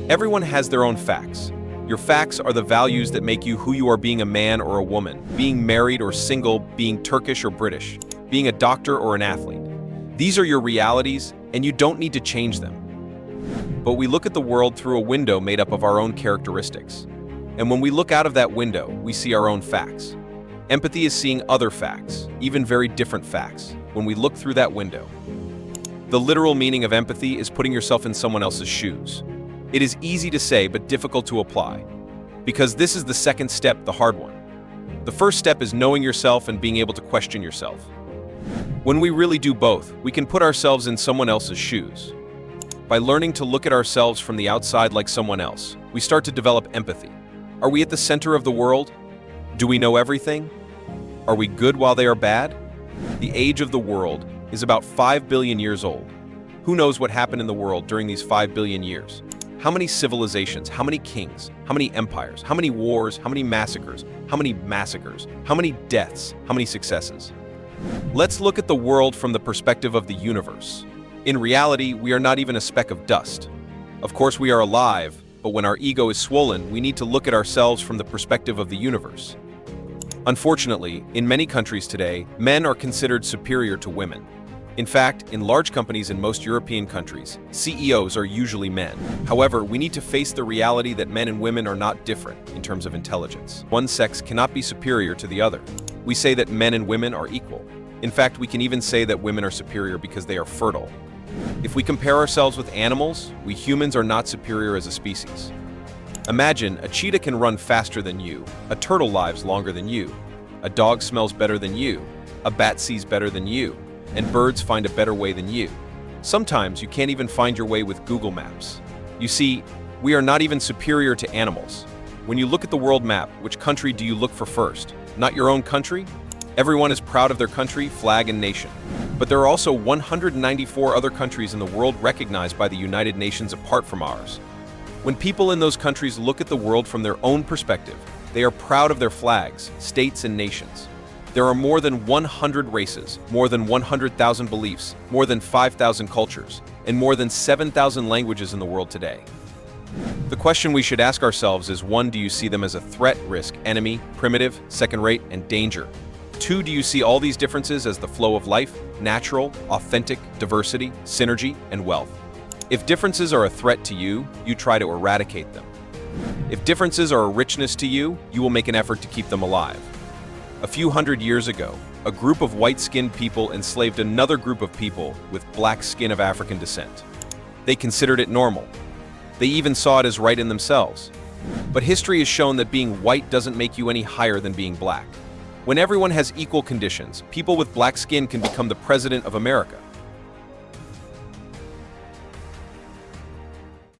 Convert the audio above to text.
Everyone has their own facts. Your facts are the values that make you who you are, being a man or a woman, being married or single, being Turkish or British, being a doctor or an athlete. These are your realities, and you don't need to change them. But we look at the world through a window made up of our own characteristics. And when we look out of that window, we see our own facts. Empathy is seeing other facts, even very different facts, when we look through that window. The literal meaning of empathy is putting yourself in someone else's shoes. It is easy to say, but difficult to apply, because this is the second step, the hard one. The first step is knowing yourself and being able to question yourself. When we really do both, we can put ourselves in someone else's shoes. By learning to look at ourselves from the outside like someone else, we start to develop empathy. Are we at the center of the world? Do we know everything? Are we good while they are bad? The age of the world is about 5 billion years old. Who knows what happened in the world during these 5 billion years? How many civilizations, how many kings, how many empires, how many wars, how many massacres, how many deaths, how many successes? Let's look at the world from the perspective of the universe. In reality, we are not even a speck of dust. Of course, we are alive, but when our ego is swollen, we need to look at ourselves from the perspective of the universe. Unfortunately, in many countries today, men are considered superior to women. In fact, in large companies in most European countries, CEOs are usually men. However, we need to face the reality that men and women are not different in terms of intelligence. One sex cannot be superior to the other. We say that men and women are equal. In fact, we can even say that women are superior because they are fertile. If we compare ourselves with animals, we humans are not superior as a species. Imagine a cheetah can run faster than you, a turtle lives longer than you, a dog smells better than you, a bat sees better than you, and birds find a better way than you. Sometimes you can't even find your way with Google Maps. You see, we are not even superior to animals. When you look at the world map, which country do you look for first? Not your own country? Everyone is proud of their country, flag, and nation. But there are also 194 other countries in the world recognized by the United Nations apart from ours. When people in those countries look at the world from their own perspective, they are proud of their flags, states, and nations. There are more than 100 races, more than 100,000 beliefs, more than 5,000 cultures, and more than 7,000 languages in the world today. The question we should ask ourselves is: 1. Do you see them as a threat, risk, enemy, primitive, second-rate, and danger? 2. Do you see all these differences as the flow of life, natural, authentic, diversity, synergy, and wealth? If differences are a threat to you, you try to eradicate them. If differences are a richness to you, you will make an effort to keep them alive. A few hundred years ago, a group of white-skinned people enslaved another group of people with black skin of African descent. They considered it normal. They even saw it as right in themselves. But history has shown that being white doesn't make you any higher than being black. When everyone has equal conditions, people with black skin can become the president of America.